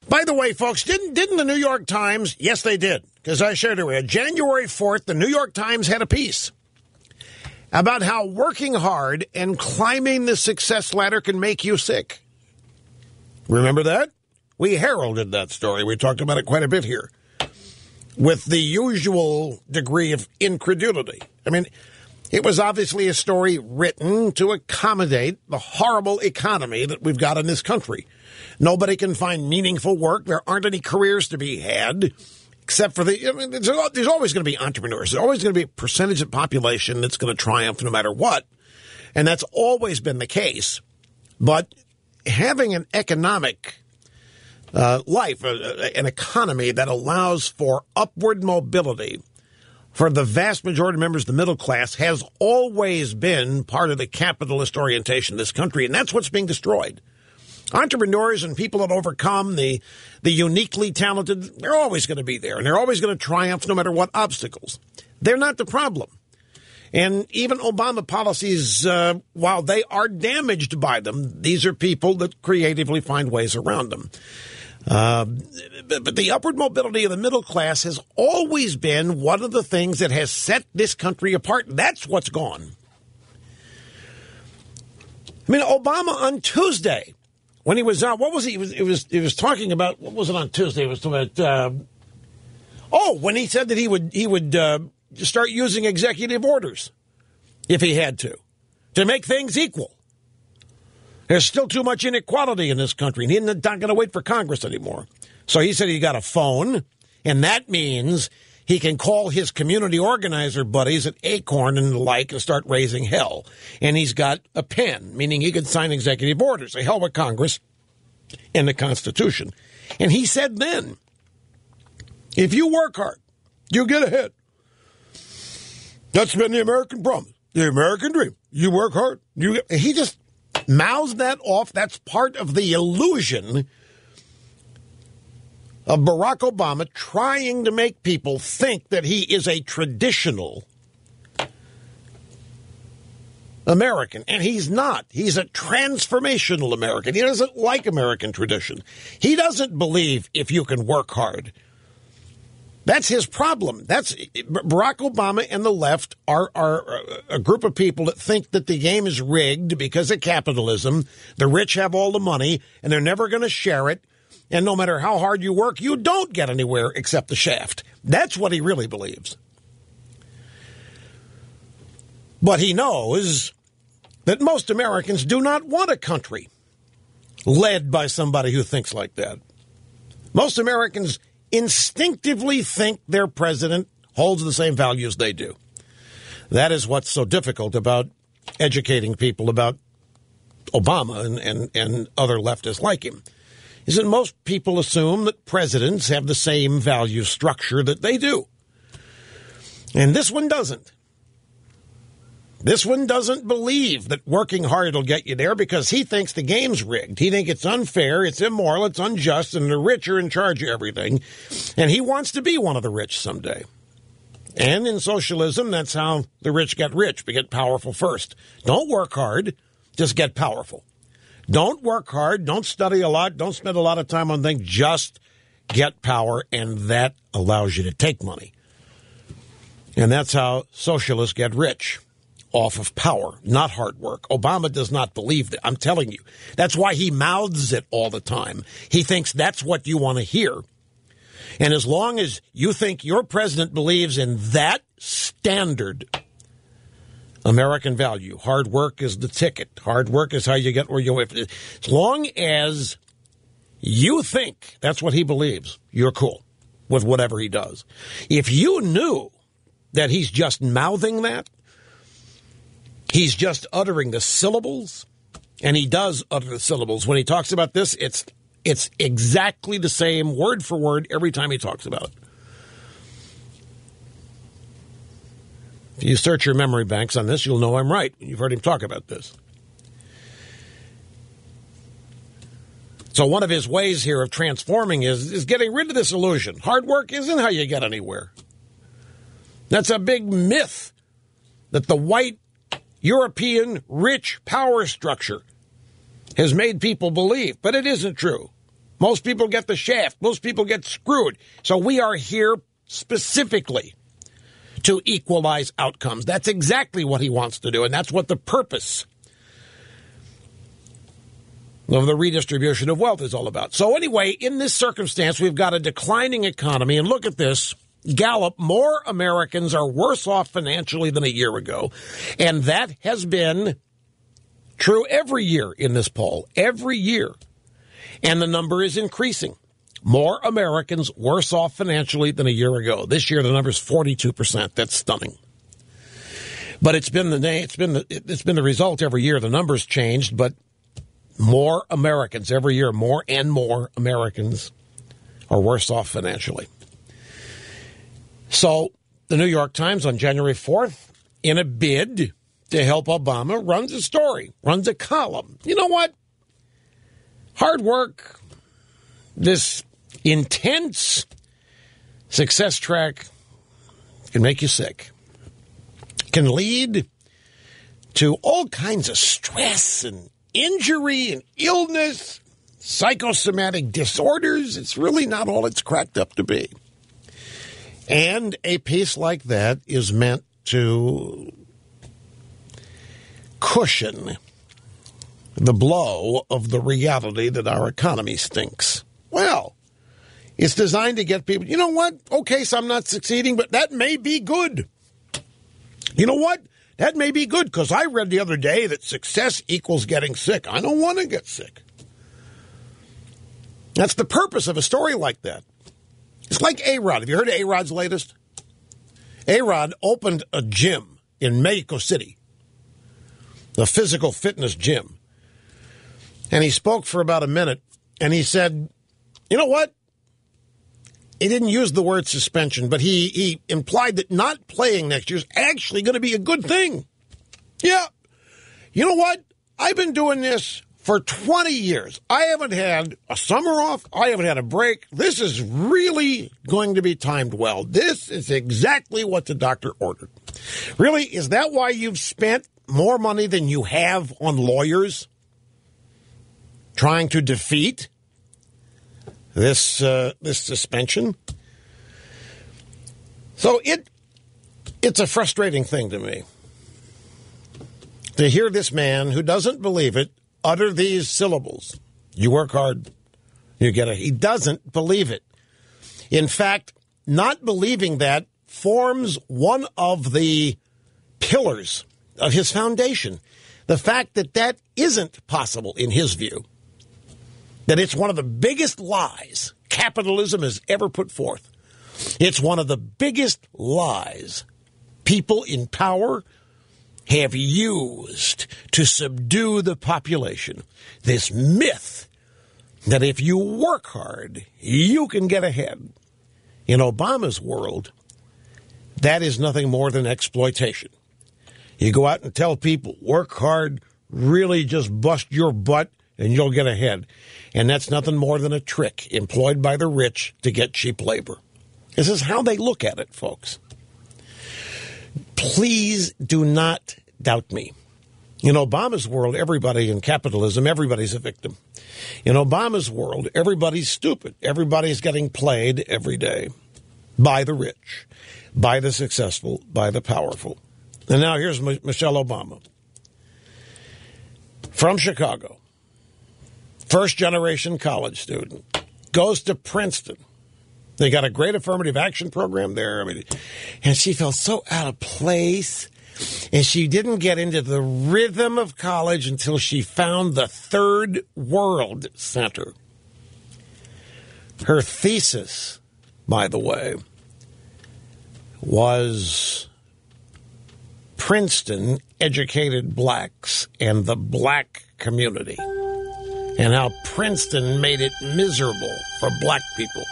By the way, folks, didn't the New York Times? Yes, they did, because I shared it with you. January 4th, the New York Times had a piece about how working hard and climbing the success ladder can make you sick. Remember that? We heralded that story. We talked about it quite a bit here, with the usual degree of incredulity. I mean, it was obviously a story written to accommodate the horrible economy that we've got in this country. Nobody can find meaningful work. There aren't any careers to be had, except for there's always going to be entrepreneurs. There's always going to be a percentage of population that's going to triumph no matter what. And that's always been the case. But having an economic life, an economy that allows for upward mobility for the vast majority of members of the middle class has always been part of the capitalist orientation of this country, and that's what's being destroyed. Entrepreneurs and people that overcome the uniquely talented, they're always going to be there, and they're always going to triumph no matter what obstacles. They're not the problem. And even Obama policies, while they are damaged by them, these are people that creatively find ways around them. But the upward mobility of the middle class has always been one of the things that has set this country apart. That's what's gone. I mean, Obama on Tuesday, when he was out, what was he? He was talking about, what was it on Tuesday? It was about, when he said that he would start using executive orders if he had to make things equal. There's still too much inequality in this country, and he's not going to wait for Congress anymore. So he said he got a phone, and that means he can call his community organizer buddies at Acorn and the like and start raising hell. And he's got a pen, meaning he can sign executive orders. The hell with Congress and the Constitution. And he said then, if you work hard, you get ahead. That's been the American promise, the American dream. You work hard. He just mouths that off. That's part of the illusion of Barack Obama trying to make people think that he is a traditional American. And he's not. He's a transformational American. He doesn't like American tradition. He doesn't believe if you can work hard. That's his problem. That's Barack Obama and the left are a group of people that think that the game is rigged because of capitalism. The rich have all the money, and they're never going to share it. And no matter how hard you work, you don't get anywhere except the shaft. That's what he really believes. But he knows that most Americans do not want a country led by somebody who thinks like that. Most Americans instinctively think their president holds the same values they do. That is what's so difficult about educating people about Obama and other leftists like him, is that most people assume that presidents have the same value structure that they do. And this one doesn't. This one doesn't believe that working hard will get you there because he thinks the game's rigged. He thinks it's unfair, it's immoral, it's unjust, and the rich are in charge of everything. And he wants to be one of the rich someday. And in socialism, that's how the rich get rich. We get powerful first. Don't work hard, just get powerful. Don't work hard, don't study a lot, don't spend a lot of time on things, just get power, and that allows you to take money. And that's how socialists get rich. Off of power, not hard work. Obama does not believe that. I'm telling you. That's why he mouths it all the time. He thinks that's what you want to hear. And as long as you think your president believes in that standard American value, hard work is the ticket. Hard work is how you get where you live. As long as you think that's what he believes, you're cool with whatever he does. If you knew that he's just mouthing that, he's just uttering the syllables, and he does utter the syllables. When he talks about this, it's exactly the same, word for word, every time he talks about it. If you search your memory banks on this, you'll know I'm right. You've heard him talk about this. So one of his ways here of transforming is getting rid of this illusion. Hard work isn't how you get anywhere. That's a big myth that the white European rich power structure has made people believe, but it isn't true. Most people get the shaft. Most people get screwed. So we are here specifically to equalize outcomes. That's exactly what he wants to do, and that's what the purpose of the redistribution of wealth is all about. So anyway, in this circumstance, we've got a declining economy, and look at this. Gallup, more Americans are worse off financially than a year ago, and that has been true every year in this poll, every year, and the number is increasing. More Americans worse off financially than a year ago. This year, the number is 42%. That's stunning. But it's been the result every year. The numbers changed, but more Americans every year, more and more Americans are worse off financially. So the New York Times on January 4th, in a bid to help Obama, runs a story, runs a column. You know what? Hard work, this intense success track can make you sick, can lead to all kinds of stress and injury and illness, psychosomatic disorders. It's really not all it's cracked up to be. And a piece like that is meant to cushion the blow of the reality that our economy stinks. Well, it's designed to get people, you know what? Okay, so I'm not succeeding, but that may be good. You know what? That may be good, because I read the other day that success equals getting sick. I don't want to get sick. That's the purpose of a story like that. It's like A-Rod. Have you heard of A-Rod's latest? A-Rod opened a gym in Mexico City, a physical fitness gym. And he spoke for about a minute, and he said, you know what? He didn't use the word suspension, but he implied that not playing next year is actually going to be a good thing. Yeah. You know what? I've been doing this for 20 years. I haven't had a summer off. I haven't had a break. This is really going to be timed well. This is exactly what the doctor ordered. Really? Is that why you've spent more money than you have on lawyers trying to defeat this suspension? So it's a frustrating thing to me to hear this man who doesn't believe it utter these syllables. You work hard, you get he doesn't believe it. In fact, not believing that forms one of the pillars of his foundation. The fact that that isn't possible in his view. That it's one of the biggest lies capitalism has ever put forth. It's one of the biggest lies people in power have used to subdue the population. This myth that if you work hard, you can get ahead. In Obama's world, that is nothing more than exploitation. You go out and tell people, work hard, really just bust your butt, and you'll get ahead. And that's nothing more than a trick employed by the rich to get cheap labor. This is how they look at it, folks. Please do not doubt me. In Obama's world, everybody in capitalism, everybody's a victim. In Obama's world, everybody's stupid. Everybody's getting played every day by the rich, by the successful, by the powerful. And now here's Michelle Obama from Chicago. First-generation college student, goes to Princeton. They got a great affirmative action program there. And she felt so out of place. And she didn't get into the rhythm of college until she found the Third World Center. Her thesis, by the way, was Princeton educated blacks and the black community, and how Princeton made it miserable for black people.